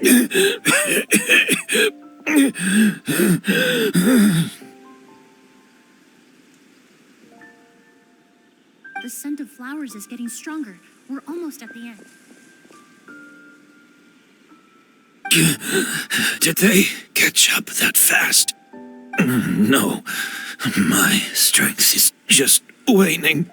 The scent of flowers is getting stronger. We're almost at the end. Did they catch up that fast? No, my strength is just waning.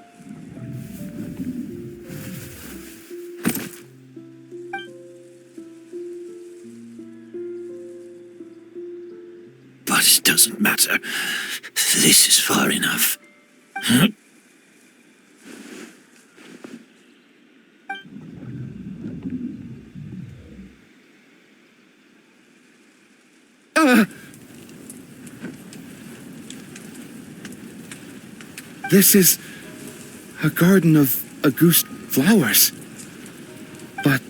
But it doesn't matter. This is far enough. This is a garden of Auguste flowers. But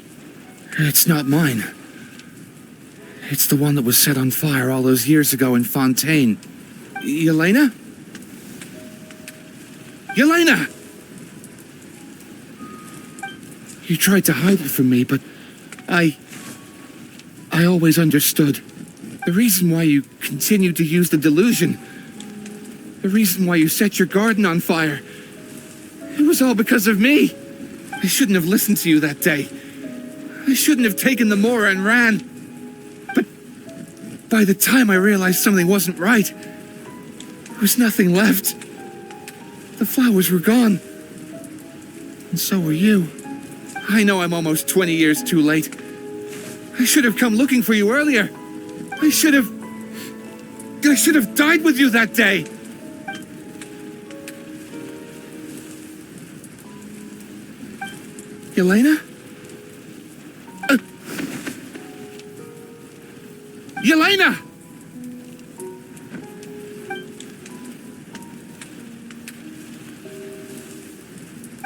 it's not mine. It's the one that was set on fire all those years ago in Fontaine. Yelena? Yelena! You tried to hide it from me, but I always understood. The reason why you continued to use the delusion, the reason why you set your garden on fire, it was all because of me. I shouldn't have listened to you that day. I shouldn't have taken the Mora and ran. But by the time I realized something wasn't right, there was nothing left. The flowers were gone. And so were you. I know I'm almost 20 years too late. I should have come looking for you earlier. I should have died with you that day. Yelena? Yelena!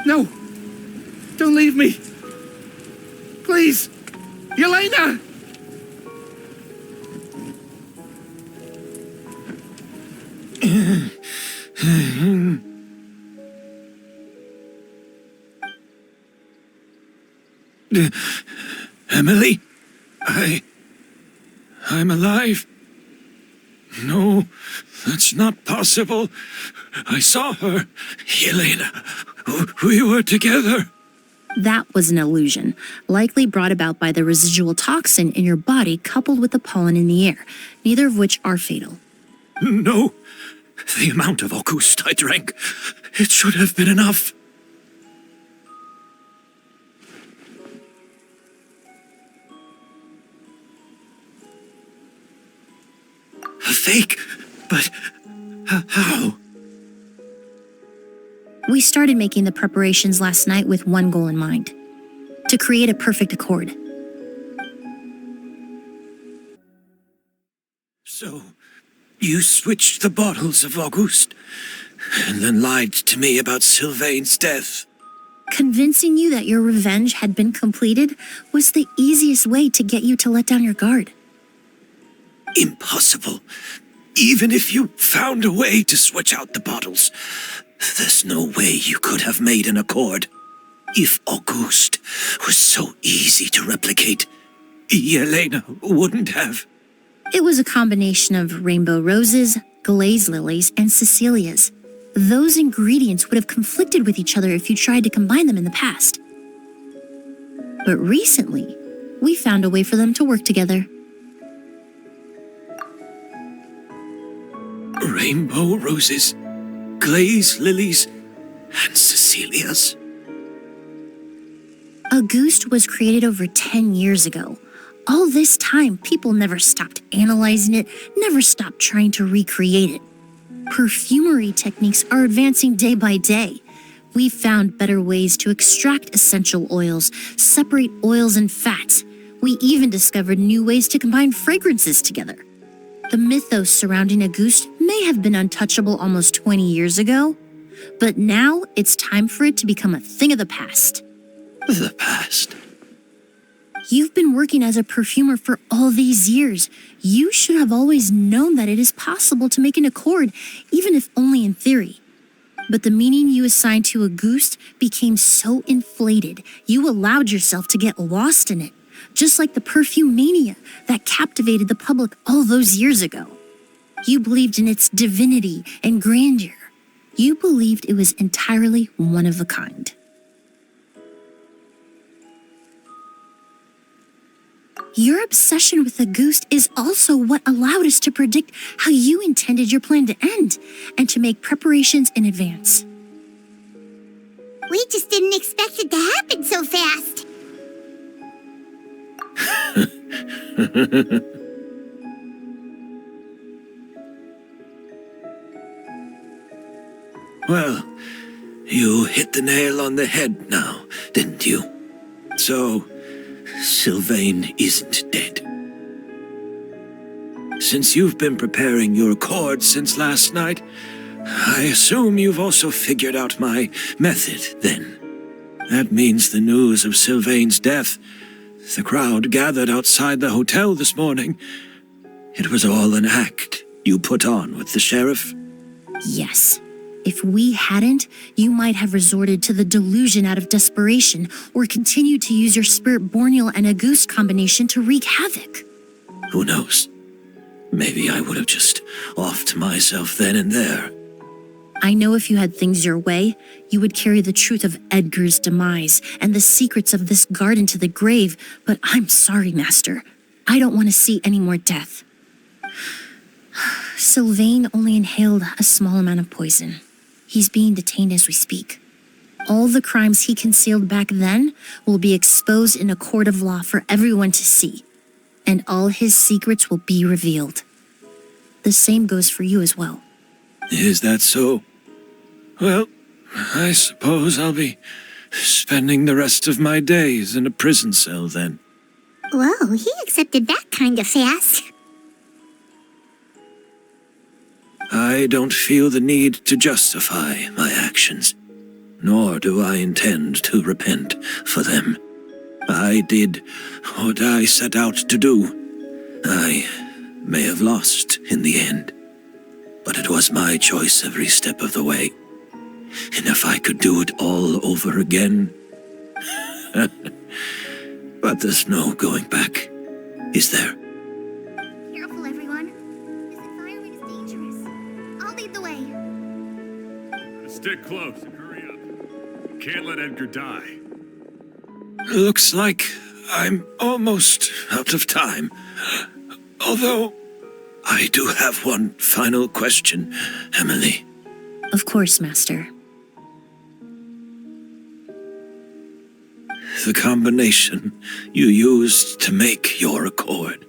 No! Don't leave me! Please! Yelena! Emilie? I'm alive. No, that's not possible. I saw her. Yelena, we were together. That was an illusion, likely brought about by the residual toxin in your body coupled with the pollen in the air, neither of which are fatal. No, the amount of Auguste I drank, it should have been enough. A fake? But how? We started making the preparations last night with one goal in mind: to create a perfect accord. So, you switched the bottles of Auguste, and then lied to me about Sylvain's death. Convincing you that your revenge had been completed was the easiest way to get you to let down your guard. Impossible. Even if you found a way to switch out the bottles, there's no way you could have made an accord. If Auguste was so easy to replicate, Yelena wouldn't have. It was a combination of rainbow roses, glaze lilies, and Cecilias. Those ingredients would have conflicted with each other if you tried to combine them in the past. But recently, we found a way for them to work together. Rainbow roses, glaze lilies, and Cecilias. Auguste was created over 10 years ago. All this time, people never stopped analyzing it, never stopped trying to recreate it. Perfumery techniques are advancing day by day. We've found better ways to extract essential oils, separate oils and fats. We even discovered new ways to combine fragrances together. The mythos surrounding Auguste may have been untouchable almost 20 years ago, but now it's time for it to become a thing of the past. The past? You've been working as a perfumer for all these years. You should have always known that it is possible to make an accord, even if only in theory. But the meaning you assigned to Auguste became so inflated, you allowed yourself to get lost in it. just like the perfume mania that captivated the public all those years ago. You believed in its divinity and grandeur. You believed it was entirely one of a kind. Your obsession with the goose is also what allowed us to predict how you intended your plan to end and to make preparations in advance. We just didn't expect it to happen so fast. Well, you hit the nail on the head now, didn't you? So, Sylvain isn't dead. Since you've been preparing your accord since last night, I assume you've also figured out my method, then. That means the news of Sylvain's death, the crowd gathered outside the hotel this morning, it was all an act you put on with the sheriff? Yes. If we hadn't, you might have resorted to the delusion out of desperation or continued to use your spirit borneal and a goose combination to wreak havoc. Who knows? Maybe I would have just offed myself then and there. I know if you had things your way, you would carry the truth of Edgar's demise and the secrets of this garden to the grave, but I'm sorry, Master. I don't want to see any more death. Sylvain only inhaled a small amount of poison. He's being detained as we speak. All the crimes he concealed back then will be exposed in a court of law for everyone to see, and all his secrets will be revealed. The same goes for you as well. Is that so? Well, I suppose I'll be spending the rest of my days in a prison cell then. Whoa, he accepted that kind of fast. I don't feel the need to justify my actions, nor do I intend to repent for them. I did what I set out to do. I may have lost in the end, but it was my choice every step of the way. And if I could do it all over again... But there's no going back, is there? Careful, everyone. This environment is dangerous. I'll lead the way. Stick close and hurry up. Can't let Edgar die. Looks like I'm almost out of time. Although, I do have one final question, Emilie. Of course, Master. The combination you used to make your accord.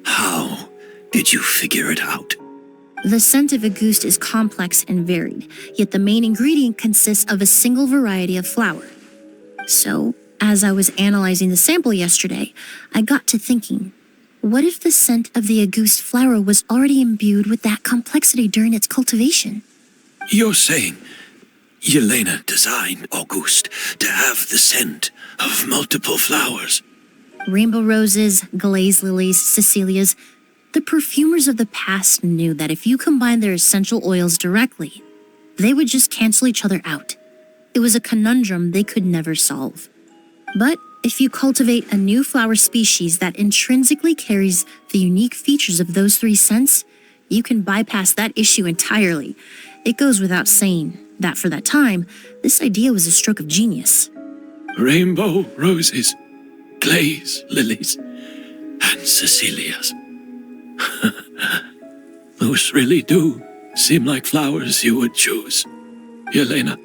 How did you figure it out? The scent of a goose is complex and varied, yet the main ingredient consists of a single variety of flower. So, as I was analyzing the sample yesterday, I got to thinking, what if the scent of the Auguste flower was already imbued with that complexity during its cultivation? You're saying Yelena designed Auguste to have the scent of multiple flowers? Rainbow roses, glaze lilies, Cecilias. The perfumers of the past knew that if you combined their essential oils directly, they would just cancel each other out. It was a conundrum they could never solve. But if you cultivate a new flower species that intrinsically carries the unique features of those three scents, you can bypass that issue entirely. It goes without saying that for that time, this idea was a stroke of genius. Rainbow roses, glaze lilies, and Cecilias. Those really do seem like flowers you would choose, Yelena.